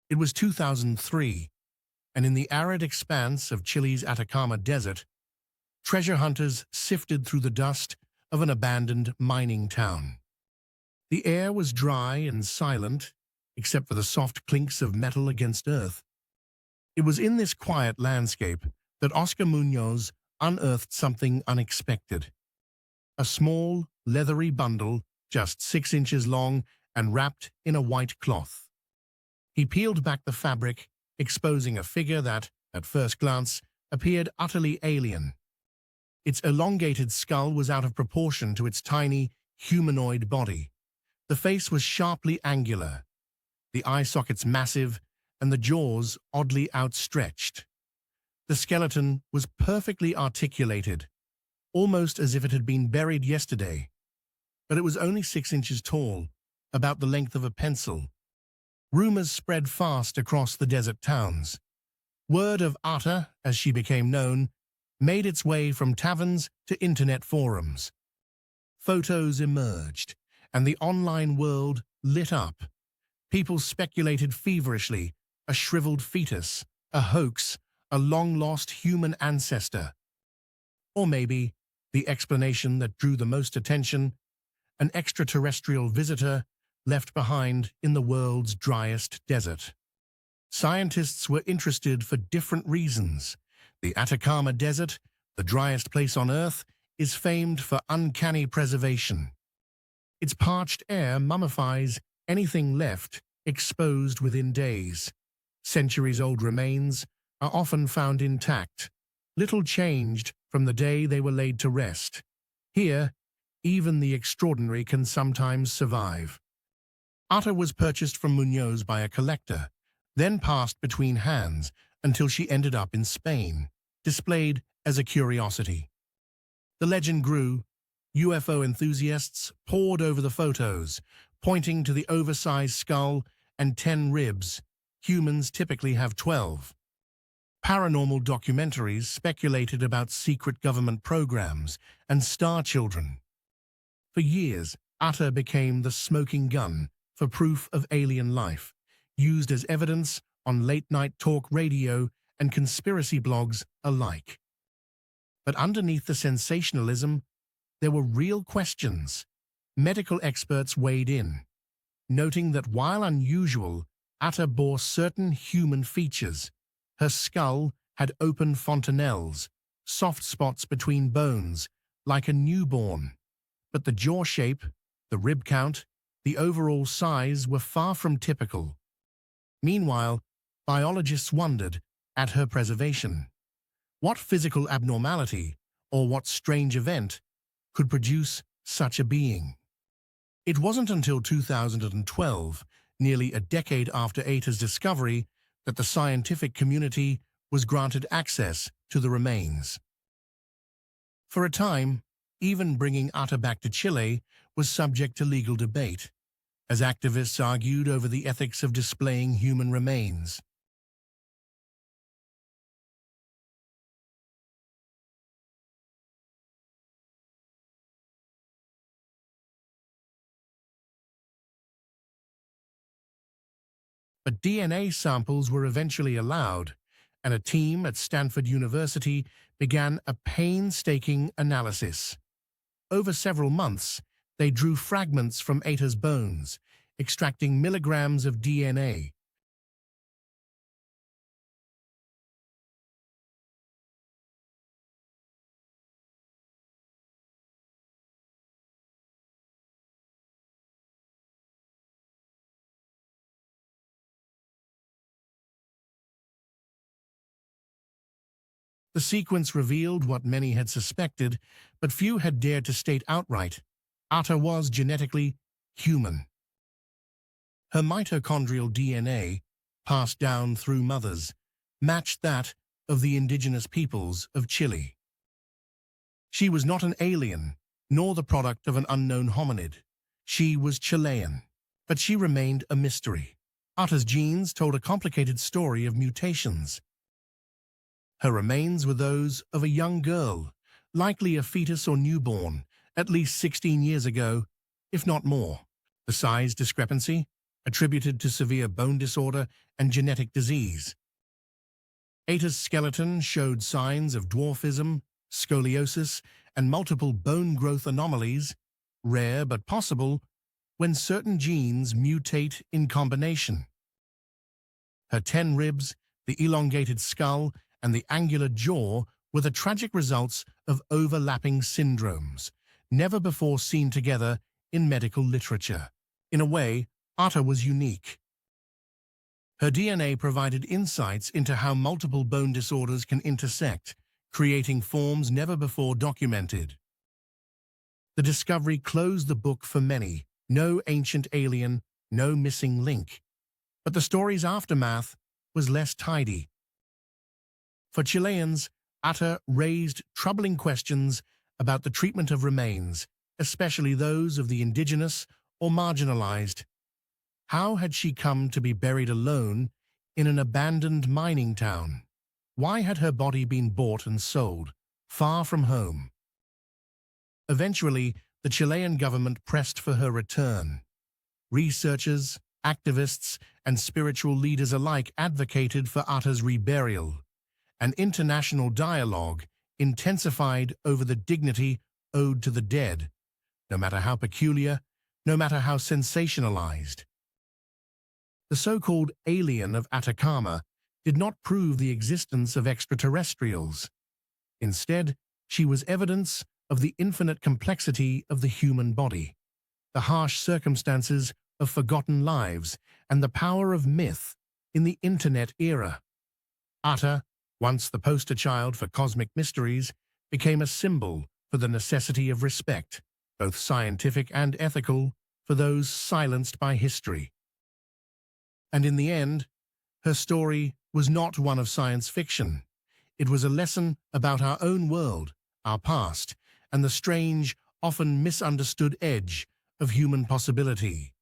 It was 2003, and in the arid expanse of Chile's Atacama Desert, treasure hunters sifted through the dust of an abandoned mining town. The air was dry and silent, except for the soft clinks of metal against earth. It was in this quiet landscape that Oscar Munoz unearthed something unexpected. A small, leathery bundle, just 6 inches long and wrapped in a white cloth. He peeled back the fabric, exposing a figure that, at first glance, appeared utterly alien. Its elongated skull was out of proportion to its tiny, humanoid body. The face was sharply angular, the eye sockets massive, and the jaws oddly outstretched. The skeleton was perfectly articulated, almost as if it had been buried yesterday. But it was only 6 inches tall, about the length of a pencil. Rumors spread fast across the desert towns. Word of Ata, as she became known, made its way from taverns to internet forums. Photos emerged, and the online world lit up. People speculated feverishly: a shriveled fetus, a hoax, a long-lost human ancestor. Or maybe, the explanation that drew the most attention, an extraterrestrial visitor left behind in the world's driest desert. Scientists were interested for different reasons. The Atacama Desert, the driest place on Earth, is famed for uncanny preservation. Its parched air mummifies anything left exposed within days. Centuries-old remains are often found intact, little changed from the day they were laid to rest. Here, even the extraordinary can sometimes survive. Ata was purchased from Munoz by a collector, then passed between hands until she ended up in Spain, displayed as a curiosity. The legend grew. UFO enthusiasts pored over the photos, pointing to the oversized skull and 10 ribs. Humans typically have 12. Paranormal documentaries speculated about secret government programs and star children. For years, Ata became the smoking gun for proof of alien life, used as evidence on late-night talk radio and conspiracy blogs alike. But underneath the sensationalism, there were real questions. Medical experts weighed in, noting that while unusual, Ata bore certain human features. Her skull had open fontanelles, soft spots between bones, like a newborn. But the jaw shape, the rib count, the overall size were far from typical. Meanwhile, biologists wondered at her preservation. What physical abnormality, or what strange event, could produce such a being? It wasn't until 2012, nearly a decade after Ata's discovery, that the scientific community was granted access to the remains. For a time, even bringing Ata back to Chile was subject to legal debate, as activists argued over the ethics of displaying human remains. But DNA samples were eventually allowed, and a team at Stanford University began a painstaking analysis. Over several months, they drew fragments from Ata's bones, extracting milligrams of DNA. The sequence revealed what many had suspected, but few had dared to state outright: Ata was genetically human. Her mitochondrial DNA, passed down through mothers, matched that of the indigenous peoples of Chile. She was not an alien, nor the product of an unknown hominid. She was Chilean, but she remained a mystery. Ata's genes told a complicated story of mutations. Her remains were those of a young girl, likely a fetus or newborn, at least 16 years ago, if not more. The size discrepancy, attributed to severe bone disorder and genetic disease. Ata's skeleton showed signs of dwarfism, scoliosis, and multiple bone growth anomalies, rare but possible when certain genes mutate in combination. Her 10 ribs, the elongated skull, and the angular jaw were the tragic results of overlapping syndromes, never before seen together in medical literature. In a way, Ata was unique. Her DNA provided insights into how multiple bone disorders can intersect, creating forms never before documented. The discovery closed the book for many. No ancient alien, no missing link. But the story's aftermath was less tidy. For Chileans, Ata raised troubling questions about the treatment of remains, especially those of the indigenous or marginalized. How had she come to be buried alone in an abandoned mining town? Why had her body been bought and sold, far from home? Eventually, the Chilean government pressed for her return. Researchers, activists, and spiritual leaders alike advocated for Ata's reburial. An international dialogue intensified over the dignity owed to the dead, no matter how peculiar, no matter how sensationalized. The so-called alien of Atacama did not prove the existence of extraterrestrials. Instead, she was evidence of the infinite complexity of the human body, the harsh circumstances of forgotten lives, and the power of myth in the internet era. Ata, once the poster child for cosmic mysteries, became a symbol for the necessity of respect, both scientific and ethical, for those silenced by history. And in the end, her story was not one of science fiction. It was a lesson about our own world, our past, and the strange, often misunderstood edge of human possibility.